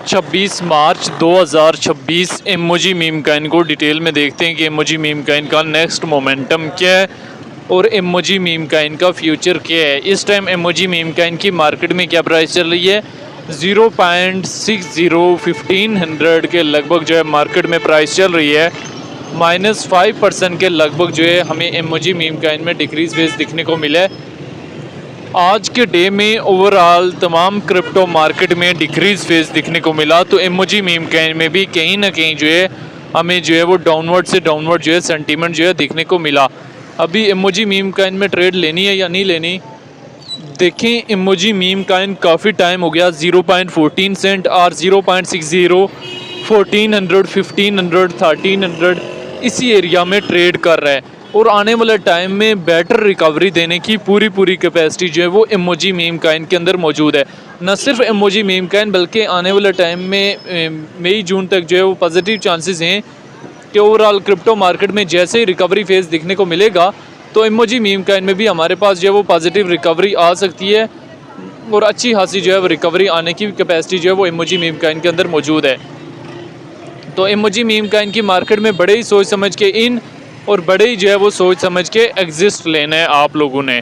26 मार्च 2026 emoji meme coin को detail में देखते हैं कि इमोजी मीम कॉइन का नेक्स्ट मोमेंटम क्या है और इमोजी मीम कॉइन का फ्यूचर क्या है। इस टाइम इमोजी मीम कॉइन की मार्केट में क्या प्राइस चल रही है, 0.601500 के लगभग जो है मार्केट में प्राइस चल रही है। -5% के लगभग जो है हमें इमोजी मीम कॉइन में डिक्रीज फेज दिखने को मिला है। आज के डे में ओवरऑल तमाम क्रिप्टो मार्केट में डिक्रीज फेज दिखने को मिला, तो इमोजी मीम कॉइन में भी कहीं ना कहीं जो है हमें जो है वो डाउनवर्ड से डाउनवर्ड जो है सेंटीमेंट जो है दिखने को मिला। अभी इमोजी मीम कॉइन में ट्रेड लेनी है या नहीं लेनी, देखें इमोजी मीम कॉइन काफ़ी टाइम हो गया 0.14 सेंट और 0.60 1400 1500 1300 इसी एरिया में ट्रेड कर रहा है और आने वाले टाइम में बेटर रिकवरी देने की पूरी कैपेसिटी जो है वो इमोजी मीम कॉइन के अंदर मौजूद है। न सिर्फ इमोजी मीम कॉइन बल्कि आने वाले टाइम में मई जून तक जो है वो पॉजिटिव चांसेस हैं कि ओवरऑल क्रिप्टो मार्केट में जैसे ही रिकवरी फेज दिखने को मिलेगा तो इमोजी मीम कॉइन में भी हमारे पास जो है वो पॉजिटिव रिकवरी आ सकती है और अच्छी खासी जो है वो रिकवरी आने की कैपेसिटी जो है वो इमोजी मीम कॉइन के अंदर मौजूद है। तो इमोजी मीम कॉइन की मार्केट में बड़े ही सोच समझ के इन और बड़े ही जो है वो सोच समझ के एग्जिस्ट लेना है आप लोगों ने।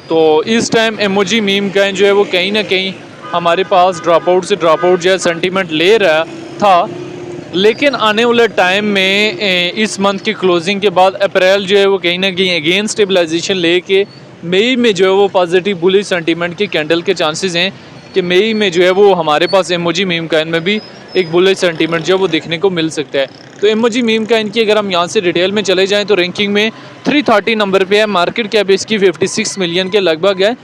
तो इस टाइम इमोजी मीम कॉइन जो है वो कहीं ना कहीं हमारे पास ड्रॉप आउट से ड्रॉप आउट जो है सेंटीमेंट ले रहा था, लेकिन आने वाले टाइम में इस मंथ की क्लोजिंग के बाद अप्रैल जो है वो कहीं ना कहीं अगेन स्टेबलाइजेशन लेके मई में जो है वो पॉजिटिव बुलिश सेंटीमेंट की कैंडल के चांसेस हैं कि मई में जो है वो हमारे पास इमोजी मीम कॉइन में भी एक बुलिश सेंटीमेंट जो है वो देखने को मिल सकता है। तो इमोजी मीम कॉइन की अगर हम यहाँ से डिटेल में चले जाएं तो रैंकिंग में 330 नंबर पे है, मार्केट कैप इसकी 56 मिलियन के लगभग है।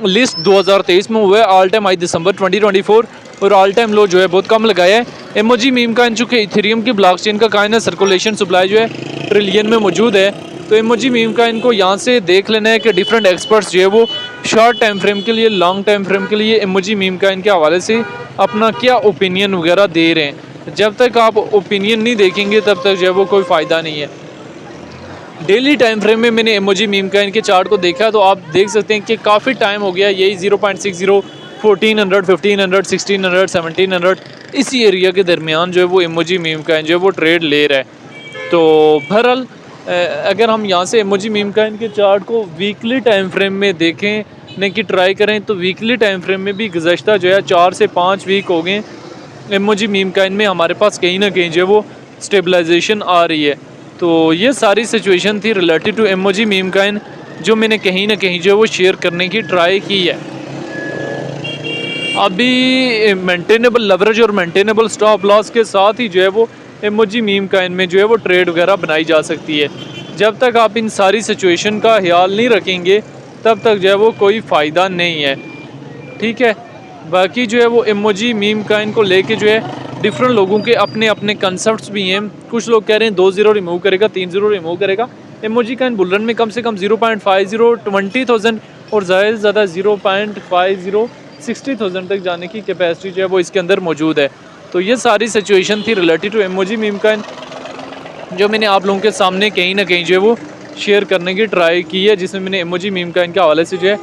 लिस्ट 2023 में हुआ है, ऑल टाइम हाई दिसंबर 2024 और ऑल टाइम लो जो है बहुत कम लगाया है। इमोजी मीम कॉइन चूँकि इथेरियम की ब्लॉकचेन का कॉइन है, सर्कुलेशन सप्लाई जो है ट्रिलियन में मौजूद है। तो इमोजी मीम कॉइन को यहाँ से देख लेना है कि डिफरेंट एक्सपर्ट्स जो है वो शॉर्ट टाइम फ्रेम के लिए, लॉन्ग टाइम फ्रेम के लिए इमोजी मीम कॉइन के हवाले से अपना क्या ओपिनियन वगैरह दे रहे हैं। जब तक आप ओपिनियन नहीं देखेंगे तब तक जो है वो कोई फ़ायदा नहीं है। डेली टाइम फ्रेम में मैंने इमोजी मीम कॉइन के चार्ट को देखा तो आप देख सकते हैं कि काफ़ी टाइम हो गया यही 0.60 1400 1500 1600 1700 इसी एरिया के दरमियान जो है वो इमोजी मीम कॉइन जो है वो ट्रेड ले रहा है। तो बहरहाल अगर हम यहाँ से इमोजी मीम कॉइन के चार्ट को वीकली टाइम फ्रेम में देखें कि ट्राई करें तो वीकली टाइम फ्रेम में भी गुज़श्ता जो है 4 से 5 वीक हो गए इमोजी मीम कॉइन में हमारे पास कहीं ना कहीं जो है वो स्टेबलाइजेशन आ रही है। तो ये सारी सिचुएशन थी related to emoji meme coin जो मैंने कहीं ना कहीं जो है वो शेयर करने की ट्राई की है। अभी मेंटेनेबल लेवरेज और मेंटेनेबल स्टॉप लॉस के साथ ही जो है वो इमोजी मीम कॉइन में जो है वो ट्रेड वगैरह बनाई जा सकती है। जब तक आप इन सारी सिचुएशन का ख्याल नहीं रखेंगे तब तक जो है वो कोई फ़ायदा नहीं है, ठीक है। बाकी जो है वो इमोजी मीम कॉइन को लेके जो है डिफरेंट लोगों के अपने अपने कंसेप्ट्स भी हैं। कुछ लोग कह रहे हैं 2 ज़ीरो रिमूव करेगा, 3 ज़ीरो रिमूव करेगा। इमोजी कॉइन बुल रन में कम से कम 0.50 20,000 और ज़्यादा से ज़्यादा 0.50 60,000 तक जाने की कैपेसिटी जो है वो इसके अंदर मौजूद है। तो ये सारी सिचुएशन थी related to emoji meme coin जो मैंने आप लोगों के सामने कहीं ना कहीं जो है वो शेयर करने की ट्राई की है, जिसमें मैंने इमोजी मीम कॉइन के हवाले से जो है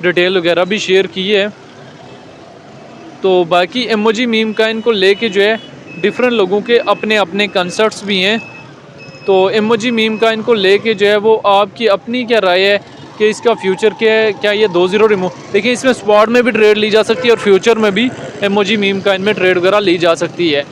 डिटेल वगैरह भी शेयर की है। तो बाकी इमोजी मीम कॉइन को लेके जो है डिफरेंट लोगों के अपने अपने कंसेप्ट्स भी हैं। तो इमोजी मीम कॉइन को लेके जो है वो आपकी अपनी क्या राय है कि इसका फ्यूचर क्या है, क्या ये 2 ज़ीरो रिमूव, देखिए इसमें स्पॉट में भी ट्रेड ली जा सकती है और फ्यूचर में भी इमोजी मीम कॉइन में ट्रेड वगैरह ली जा सकती है।